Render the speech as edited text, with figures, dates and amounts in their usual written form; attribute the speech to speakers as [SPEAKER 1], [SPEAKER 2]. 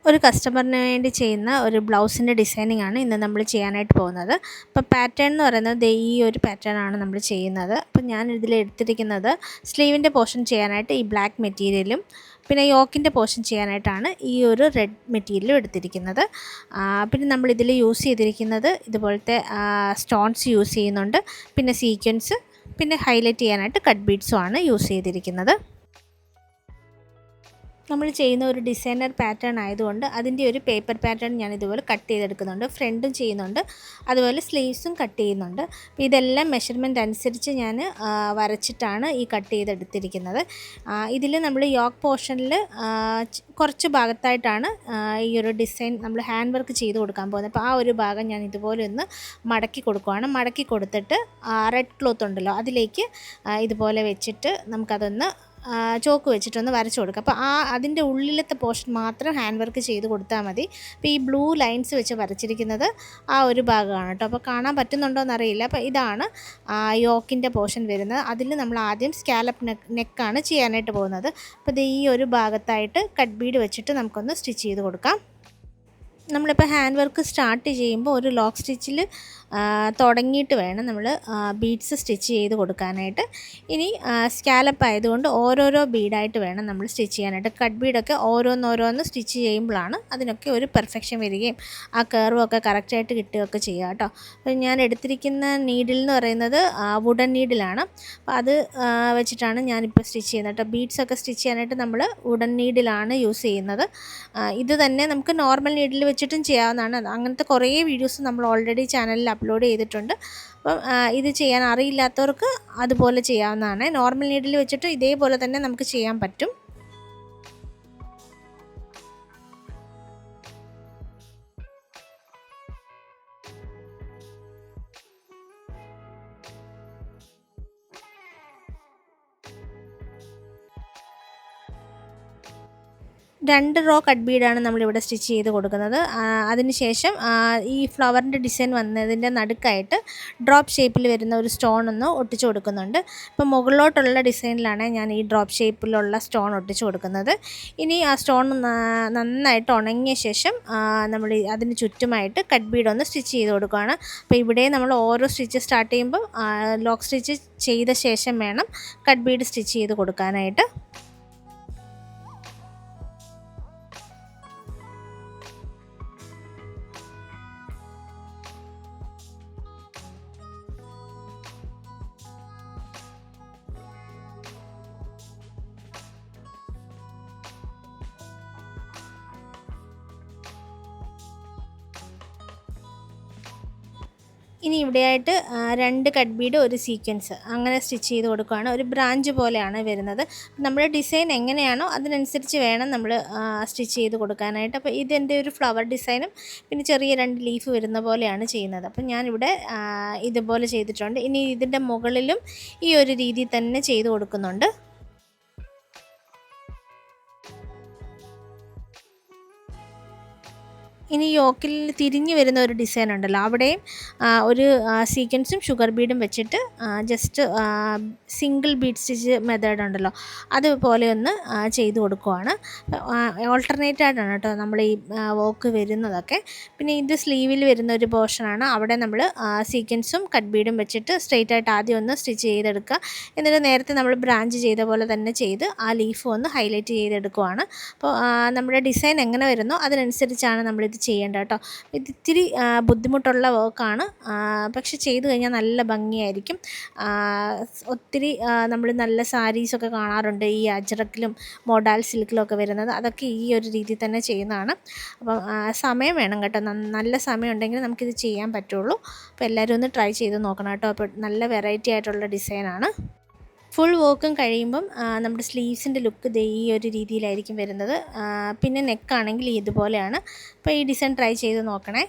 [SPEAKER 1] ഒരു കസ്റ്റമറിന് വേണ്ടി ചെയ്യുന്ന ഒരു ബ്ലൗസിൻ്റെ ഡിസൈനിങ് ആണ് ഇന്ന് നമ്മൾ ചെയ്യാനായിട്ട് പോകുന്നത്. അപ്പോൾ പാറ്റേൺ എന്ന് പറയുന്നത് ഈ ഒരു പാറ്റേൺ ആണ് നമ്മൾ ചെയ്യുന്നത്. അപ്പോൾ ഞാൻ ഇതിൽ എടുത്തിരിക്കുന്നത് സ്ലീവിൻ്റെ പോർഷൻ ചെയ്യാനായിട്ട് ഈ ബ്ലാക്ക് മെറ്റീരിയലും പിന്നെ യോക്കിൻ്റെ പോർഷൻ ചെയ്യാനായിട്ടാണ് ഈ ഒരു റെഡ് മെറ്റീരിയലും എടുത്തിരിക്കുന്നത്. പിന്നെ നമ്മൾ ഇതിൽ യൂസ് ചെയ്തിരിക്കുന്നത് ഇതുപോലത്തെ സ്റ്റോൺസ് യൂസ് ചെയ്യുന്നുണ്ട്, പിന്നെ സീക്വൻസ്, പിന്നെ ഹൈലൈറ്റ് ചെയ്യാനായിട്ട് കട്ട് ബീഡ്സും ആണ് യൂസ് ചെയ്തിരിക്കുന്നത്. നമ്മൾ ചെയ്യുന്ന ഒരു ഡിസൈനർ പാറ്റേൺ ആയതുകൊണ്ട് അതിൻ്റെ ഒരു പേപ്പർ പാറ്റേൺ ഞാൻ ഇതുപോലെ കട്ട് ചെയ്തെടുക്കുന്നുണ്ട്. ഫ്രണ്ടും ചെയ്യുന്നുണ്ട്, അതുപോലെ സ്ലീവ്സും കട്ട് ചെയ്യുന്നുണ്ട്. അപ്പോൾ ഇതെല്ലാം മെഷർമെൻറ്റ് അനുസരിച്ച് ഞാൻ വരച്ചിട്ടാണ് ഈ കട്ട് ചെയ്തെടുത്തിരിക്കുന്നത്. ഇതിൽ നമ്മൾ യോക്ക് പോർഷനിൽ കുറച്ച് ഭാഗത്തായിട്ടാണ് ഈ ഒരു ഡിസൈൻ നമ്മൾ ഹാൻഡ് വർക്ക് ചെയ്ത് കൊടുക്കാൻ പോകുന്നത്. അപ്പോൾ ആ ഒരു ഭാഗം ഞാൻ ഇതുപോലെ ഒന്ന് മടക്കി കൊടുക്കുകയാണ്. മടക്കി കൊടുത്തിട്ട് റെഡ് ക്ലോത്ത് ഉണ്ടല്ലോ അതിലേക്ക് ഇതുപോലെ വെച്ചിട്ട് നമുക്കതൊന്ന് ചോക്ക് വെച്ചിട്ടൊന്ന് വരച്ചു കൊടുക്കുക. അപ്പോൾ അതിൻ്റെ ഉള്ളിലത്തെ പോർഷൻ മാത്രം ഹാൻഡ് വർക്ക് ചെയ്ത് കൊടുത്താൽ മതി. അപ്പോൾ ഈ ബ്ലൂ ലൈൻസ് വെച്ച് വരച്ചിരിക്കുന്നത് ആ ഒരു ഭാഗമാണ് കേട്ടോ. അപ്പോൾ കാണാൻ പറ്റുന്നുണ്ടോ എന്നറിയില്ല. അപ്പോൾ ഇതാണ് യോക്കിൻ്റെ പോർഷൻ വരുന്നത്. അതിൽ നമ്മൾ ആദ്യം സ്കാലപ്പ് നെക്കാണ് ചെയ്യാനായിട്ട് പോകുന്നത്. അപ്പോൾ ഇത് ഈ ഒരു ഭാഗത്തായിട്ട് കട്ട് ബീഡ് വെച്ചിട്ട് നമുക്കൊന്ന് സ്റ്റിച്ച് ചെയ്ത് കൊടുക്കാം. നമ്മളിപ്പോൾ ഹാൻഡ് വർക്ക് സ്റ്റാർട്ട് ചെയ്യുമ്പോൾ ഒരു ലോക്ക് സ്റ്റിച്ചിൽ തുടങ്ങിയിട്ട് വേണം നമ്മൾ ബീഡ്സ് സ്റ്റിച്ച് ചെയ്ത് കൊടുക്കാനായിട്ട്. ഇനി സ്കാലപ്പ് ആയതുകൊണ്ട് ഓരോരോ ബീഡായിട്ട് വേണം നമ്മൾ സ്റ്റിച്ച് ചെയ്യാനായിട്ട്. കട്ട് ബീഡൊക്കെ ഓരോന്നോരോന്ന് സ്റ്റിച്ച് ചെയ്യുമ്പോഴാണ് അതിനൊക്കെ ഒരു പെർഫെക്ഷൻ വരികയും ആ കർവൊക്കെ കറക്റ്റായിട്ട് കിട്ടുകയൊക്കെ ചെയ്യുക കേട്ടോ. അപ്പോൾ ഞാൻ എടുത്തിരിക്കുന്ന നീഡിൽ എന്ന് പറയുന്നത് വുഡൻ നീഡിലാണ്. അപ്പോൾ അത് വെച്ചിട്ടാണ് ഞാനിപ്പോൾ സ്റ്റിച്ച് ചെയ്യുന്നത് കേട്ടോ. ബീഡ്സൊക്കെ സ്റ്റിച്ച് ചെയ്യാനായിട്ട് നമ്മൾ വുഡൻ നീഡിലാണ് യൂസ് ചെയ്യുന്നത്. ഇത് തന്നെ നമുക്ക് നോർമൽ നീഡിൽ വെച്ചിട്ടും ചെയ്യാവുന്നതാണ്. അങ്ങനത്തെ കുറേ വീഡിയോസ് നമ്മൾ ഓൾറെഡി ചാനലിൽ അപ്ലോഡ് ചെയ്തിട്ടുണ്ട്. അപ്പം ഇത് ചെയ്യാൻ അറിയില്ലാത്തവർക്ക് അതുപോലെ ചെയ്യാവുന്നതാണ്. നോർമൽ നീഡിൽ വെച്ചിട്ട് ഇതേപോലെ തന്നെ നമുക്ക് ചെയ്യാൻ പറ്റും. രണ്ട് റോ കട്ട് ബീഡാണ് നമ്മളിവിടെ സ്റ്റിച്ച് ചെയ്ത് കൊടുക്കുന്നത്. അതിനുശേഷം ഈ ഫ്ലവറിൻ്റെ ഡിസൈൻ വന്നതിൻ്റെ നടുക്കായിട്ട് ഡ്രോപ്പ് ഷേപ്പിൽ വരുന്ന ഒരു സ്റ്റോൺ ഒന്ന് ഒട്ടിച്ച് കൊടുക്കുന്നുണ്ട്. ഇപ്പോൾ മുകളിലോട്ടുള്ള ഡിസൈനിലാണ് ഞാൻ ഈ ഡ്രോപ്പ് ഷേപ്പിലുള്ള സ്റ്റോൺ ഒട്ടിച്ച് കൊടുക്കുന്നത്. ഇനി ആ സ്റ്റോൺ നന്നായിട്ട് ഉണങ്ങിയ ശേഷം നമ്മൾ അതിന് ചുറ്റുമായിട്ട് കട്ട് ബീഡ് ഒന്ന് സ്റ്റിച്ച് ചെയ്ത് കൊടുക്കുകയാണ്. അപ്പോൾ ഇവിടെ നമ്മൾ ഓരോ സ്റ്റിച്ച് സ്റ്റാർട്ട് ചെയ്യുമ്പോൾ ലോക്ക് സ്റ്റിച്ച് ചെയ്ത ശേഷം വേണം കട്ട് ബീഡ് സ്റ്റിച്ച് ചെയ്ത് കൊടുക്കാനായിട്ട്. ഇനി ഇവിടെയായിട്ട് രണ്ട് കട്ട് ബീഡ് ഒരു സീക്വൻസ് അങ്ങനെ സ്റ്റിച്ച് ചെയ്ത് കൊടുക്കുകയാണ്. ഒരു ബ്രാഞ്ച് പോലെയാണ് വരുന്നത്. നമ്മുടെ ഡിസൈൻ എങ്ങനെയാണോ അതിനനുസരിച്ച് വേണം നമ്മൾ സ്റ്റിച്ച് ചെയ്ത് കൊടുക്കാനായിട്ട്. അപ്പോൾ ഇതെൻ്റെ ഒരു ഫ്ലവർ ഡിസൈനും പിന്നെ ചെറിയ രണ്ട് ലീഫ് വരുന്ന പോലെയാണ് ചെയ്യുന്നത്. അപ്പോൾ ഞാനിവിടെ ഇതുപോലെ ചെയ്തിട്ടുണ്ട്. ഇനി ഇതിൻ്റെ മുകളിലും ഈ ഒരു രീതിയിൽ തന്നെ ചെയ്ത് കൊടുക്കുന്നുണ്ട്. ഇനി യോക്കിൽ തിരിഞ്ഞ് വരുന്ന ഒരു ഡിസൈൻ ഉണ്ടല്ലോ, അവിടെയും ഒരു സീക്വൻസും ഷുഗർ ബീഡും വെച്ചിട്ട് just single bead stitch method ഉണ്ടല്ലോ അതുപോലെ ഒന്ന് ചെയ്ത് കൊടുക്കുവാണ്. ഓൾട്ടർനേറ്റ് ആയിട്ടാണ് കേട്ടോ നമ്മൾ ഈ വർക്ക് വരുന്നതൊക്കെ. പിന്നെ ഇത് സ്ലീവിൽ വരുന്ന ഒരു പോർഷനാണ്. അവിടെ നമ്മൾ സീക്വൻസും കട്ട് ബീഡും വെച്ചിട്ട് സ്ട്രെയിറ്റ് ആയിട്ട് ആദ്യം ഒന്ന് സ്റ്റിച്ച് ചെയ്തെടുക്കുക. എന്നിട്ട് നേരത്തെ നമ്മൾ ബ്രാഞ്ച് ചെയ്ത പോലെ തന്നെ ചെയ്ത് ആ ലീഫ് ഒന്ന് ഹൈലൈറ്റ് ചെയ്തെടുക്കുവാണ്. അപ്പോൾ നമ്മുടെ ഡിസൈൻ എങ്ങനെ വരുന്നോ അതിനനുസരിച്ചാണ് നമ്മളിത് ചെയ്യേണ്ട കേട്ടോ. ഇത് ഇത്തിരി ബുദ്ധിമുട്ടുള്ള വർക്കാണ്, പക്ഷെ ചെയ്ത് കഴിഞ്ഞാൽ നല്ല ഭംഗിയായിരിക്കും. ഒത്തിരി നമ്മൾ നല്ല സാരീസൊക്കെ കാണാറുണ്ട് ഈ അജ്രക്കിലും മോഡാൽ സിൽക്കിലും ഒക്കെ വരുന്നത്. അതൊക്കെ ഈ ഒരു രീതിയിൽ തന്നെ ചെയ്യുന്നതാണ്. അപ്പം സമയം വേണം കേട്ടോ, നല്ല സമയം ഉണ്ടെങ്കിൽ നമുക്കിത് ചെയ്യാൻ പറ്റുള്ളൂ. അപ്പോൾ എല്ലാവരും ഒന്ന് ട്രൈ ചെയ്ത് നോക്കണം കേട്ടോ. അപ്പോൾ നല്ല വെറൈറ്റി ആയിട്ടുള്ള ഡിസൈനാണ്. ഫുൾ വർക്കും കഴിയുമ്പം നമ്മുടെ സ്ലീവ്സിൻ്റെ ലുക്ക് ഈ ഒരു രീതിയിലായിരിക്കും വരുന്നത്. പിന്നെ നെക്കാണെങ്കിൽ ഇതുപോലെയാണ്. അപ്പോൾ ഈ ഡിസൈൻ ട്രൈ ചെയ്ത് നോക്കണേ.